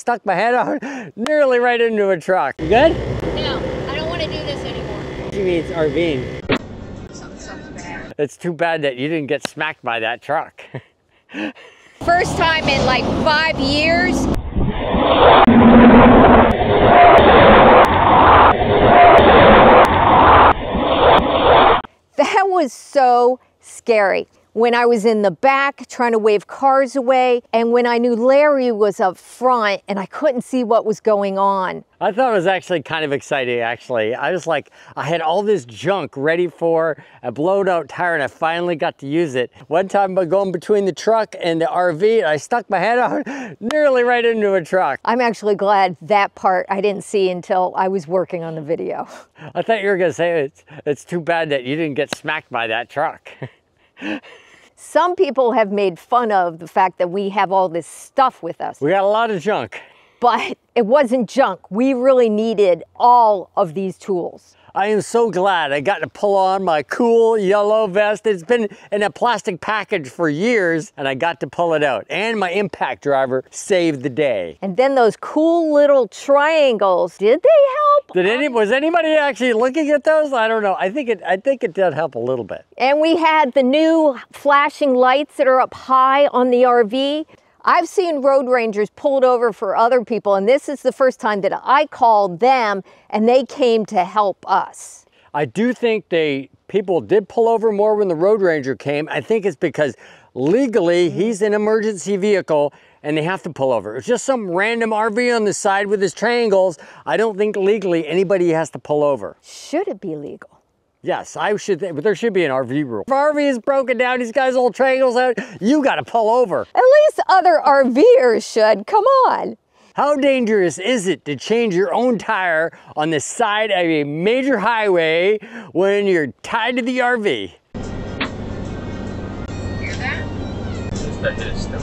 stuck my head out nearly right into a truck. You good? No, I don't want to do this anymore. She means RVing. Something's bad. It's too bad that you didn't get smacked by that truck. First time in like 5 years. That was so scary. When I was in the back trying to wave cars away, and when I knew Larry was up front and I couldn't see what was going on. I thought it was actually kind of exciting, actually. I was like, I had all this junk ready for a blowed out tire and I finally got to use it. One time by going between the truck and the RV, I stuck my head out nearly right into a truck. I'm actually glad that part I didn't see until I was working on the video. I thought you were gonna say it's too bad that you didn't get smacked by that truck. Some people have made fun of the fact that we have all this stuff with us. We got a lot of junk. But it wasn't junk. We really needed all of these tools. I am so glad I got to pull on my cool yellow vest. It's been in a plastic package for years and I got to pull it out. And my impact driver saved the day. And then those cool little triangles, did they help? Was anybody actually looking at those? I don't know. I think it did help a little bit. And we had the new flashing lights that are up high on the RV. I've seen road rangers pulled over for other people, and this is the first time that I called them and they came to help us. I do think people did pull over more when the road ranger came. I think it's because legally he's an emergency vehicle and they have to pull over. It's just some random RV on the side with his triangles. I don't think legally anybody has to pull over. Should it be legal? Yes, but there should be an RV rule. If RV is broken down, he's got his old triangles out, you gotta pull over. At least other RVers should, come on. How dangerous is it to change your own tire on the side of a major highway when you're tied to the RV? Hear that? Just that hit still.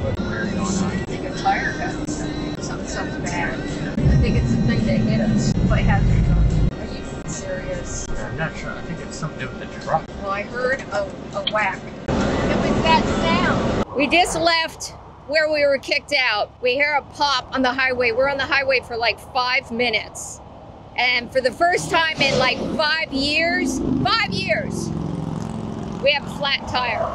What's weird going on? I think a tire got something's bad. I think it's the thing that hit us. What hazards on? Are you serious? I'm not sure. I think it's something to do with the truck. Well, I heard a whack. It was that sound. We just left where we were kicked out. We hear a pop on the highway. We're on the highway for like 5 minutes. And for the first time in like 5 years, we have a flat tire.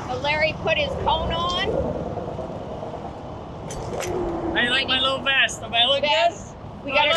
But Larry put his cone on. How you like my little vest? Am I look good? We got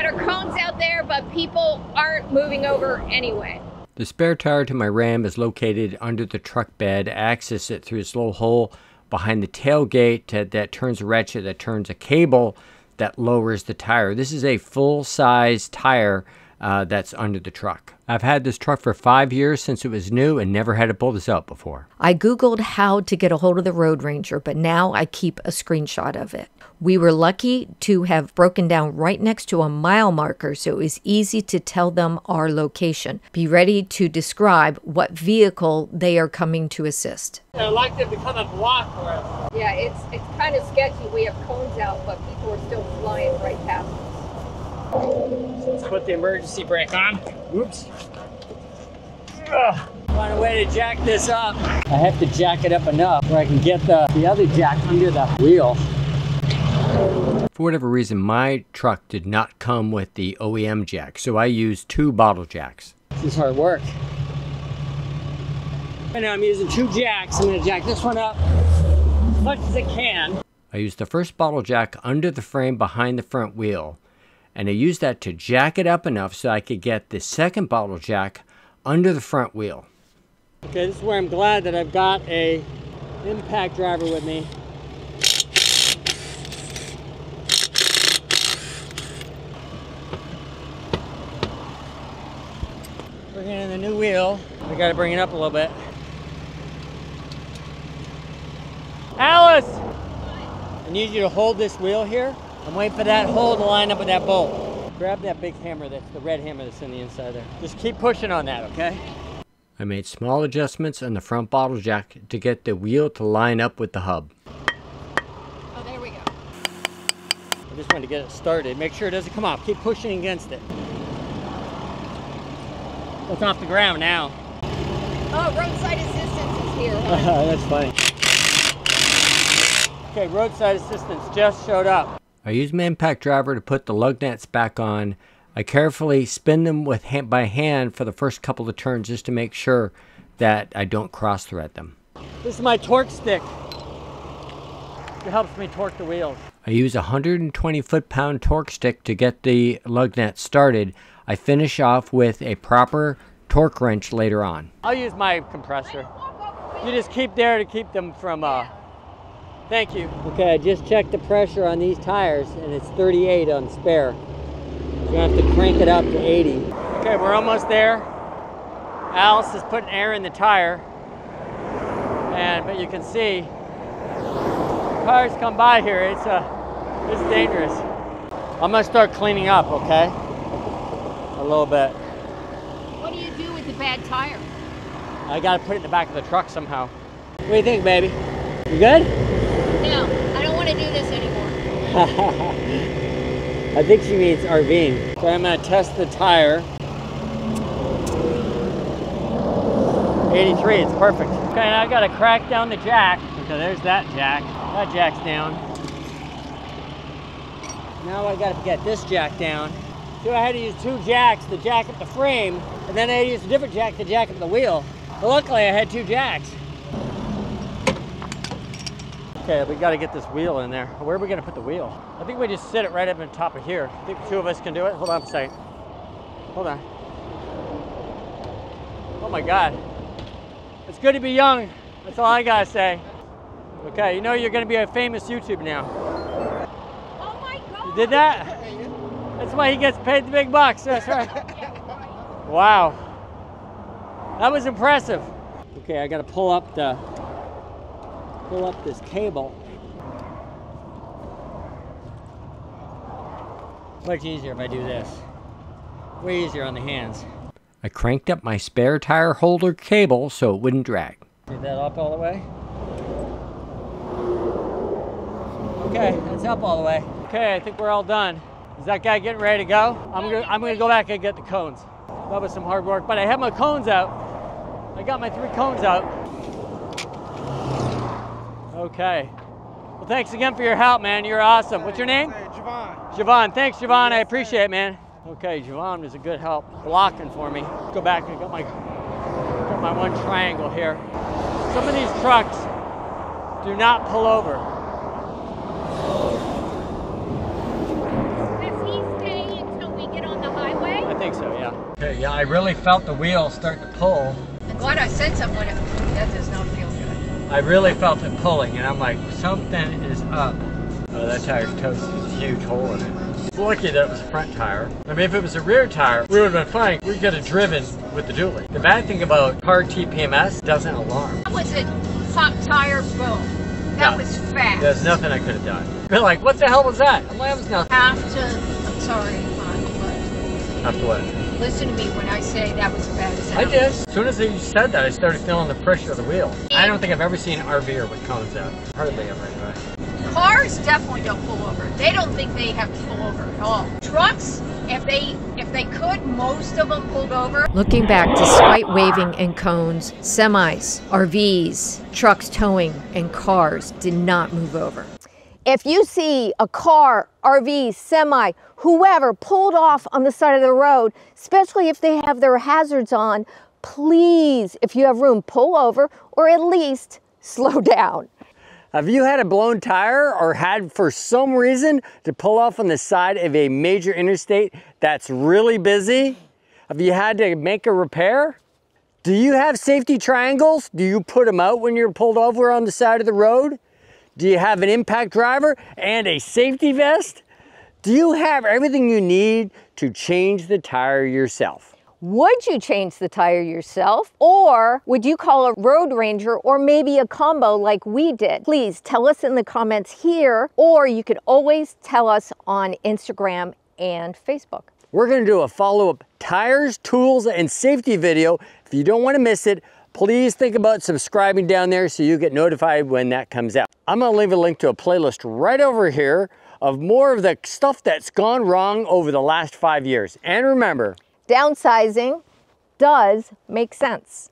our cones out there, but people aren't moving over anyway. The spare tire to my Ram is located under the truck bed. I access it through this little hole behind the tailgate that turns a ratchet, that turns a cable that lowers the tire. This is a full-size tire that's under the truck. I've had this truck for 5 years since it was new and never had to pull this out before. I Googled how to get a hold of the Road Ranger, but now I keep a screenshot of it. We were lucky to have broken down right next to a mile marker, so it was easy to tell them our location. Be ready to describe what vehicle they are coming to assist. I'd like them to come and block for us. Yeah, it's kind of sketchy. We have cones out, but people are still flying right past us. Let's put the emergency brake on. Oops. Find a way to jack this up. I have to jack it up enough where I can get the other jack under the wheel. For whatever reason, my truck did not come with the OEM jack, so I used 2 bottle jacks. This is hard work. Right now I'm using 2 jacks. I'm gonna jack this one up as much as I can. I used the first bottle jack under the frame behind the front wheel, and I used that to jack it up enough so I could get the second bottle jack under the front wheel. Okay, this is where I'm glad that I've got a impact driver with me. Bringing in the new wheel. We gotta bring it up a little bit. Alice! I need you to hold this wheel here. I'm waiting for that hole to line up with that bolt. Grab that big hammer, that's the red hammer that's in the inside there. Just keep pushing on that, okay? I made small adjustments on the front bottle jack to get the wheel to line up with the hub. Oh, there we go. I just wanted to get it started. Make sure it doesn't come off. Keep pushing against it. It's off the ground now. Oh, roadside assistance is here. That's funny. Okay, roadside assistance just showed up. I used my impact driver to put the lug nets back on. I carefully spin them by hand for the first couple of turns just to make sure that I don't cross thread them. This is my torque stick. It helps me torque the wheels. I use a 120 foot-pound torque stick to get the lug net started. I finish off with a proper torque wrench later on. I'll use my compressor. You just keep there to keep them from, thank you. Okay, I just checked the pressure on these tires and it's 38 on spare. So you have to crank it up to 80. Okay, we're almost there. Alice is putting air in the tire. But you can see, cars come by here, it's dangerous. I'm gonna start cleaning up, okay? A little bit. What do you do with the bad tire? I gotta put it in the back of the truck somehow. What do you think, baby? You good? No, I don't want to do this anymore. I think she means RVing. So I'm gonna test the tire. 83, it's perfect. Okay, now I gotta crack down the jack. Okay, there's that jack. That jack's down. Now I gotta get this jack down. So I had to use two jacks to jack up the frame, and then I had to use a different jack to jack up the wheel. But luckily I had two jacks. Okay, we gotta get this wheel in there. Where are we gonna put the wheel? I think we just sit it right up on top of here. I think the two of us can do it. Hold on a second. Hold on. Oh my God. It's good to be young. That's all I gotta say. Okay, you know you're gonna be a famous YouTuber now. Oh my God. You did that? That's why he gets paid the big bucks. That's right. Wow. That was impressive. Okay, I gotta pull up this cable. Much easier if I do this. Way easier on the hands. I cranked up my spare tire holder cable so it wouldn't drag. Get that up all the way. Okay, that's up all the way. Okay, I think we're all done. Is that guy getting ready to go? I'm gonna go back and get the cones. That was some hard work, but I have my cones out. I got my 3 cones out. Okay. Well, thanks again for your help, man. You're awesome. What's your name? Javon. Javon. Thanks, Javon. I appreciate it, man. Okay, Javon was a good help blocking for me. Go back and got my one triangle here. Some of these trucks do not pull over. Does he stay until we get on the highway? I think so, yeah. Okay, yeah, I really felt the wheel starting to pull. I'm glad I said something when that does not feel good. I really felt it pulling, and I'm like, something is up. Oh, that tire's toasted. There's a huge hole in it. It's lucky that it was a front tire. I mean, if it was a rear tire, we would have been fine. We could have driven with the dually. The bad thing about car TPMS, doesn't alarm. That was a hot tire, boom. That was fast. There's nothing I could have done. They're like, what the hell was that? I'm like, that was nothing. I'm sorry, but After what? listen to me when I say that was a bad sound. I did. As soon as you said that, I started feeling the pressure of the wheel. I don't think I've ever seen an RVer with cones out. Hardly ever, anyway. Cars definitely don't pull over. They don't think they have to pull over at all. Trucks, if they could, most of them pulled over. Looking back, despite waving and cones, semis, RVs, trucks towing, and cars did not move over. If you see a car, RV, semi, whoever pulled off on the side of the road, especially if they have their hazards on, please, if you have room, pull over or at least slow down. Have you had a blown tire or had for some reason to pull off on the side of a major interstate that's really busy? Have you had to make a repair? Do you have safety triangles? Do you put them out when you're pulled over on the side of the road? Do you have an impact driver and a safety vest? Do you have everything you need to change the tire yourself? Would you change the tire yourself? Or would you call a road ranger or maybe a combo like we did? Please tell us in the comments here, or you could always tell us on Instagram and Facebook. We're gonna do a follow-up tires, tools, and safety video. If you don't wanna miss it, please think about subscribing down there so you get notified when that comes out. I'm gonna leave a link to a playlist right over here of more of the stuff that's gone wrong over the last 5 years. And remember, Downsizing does make sense.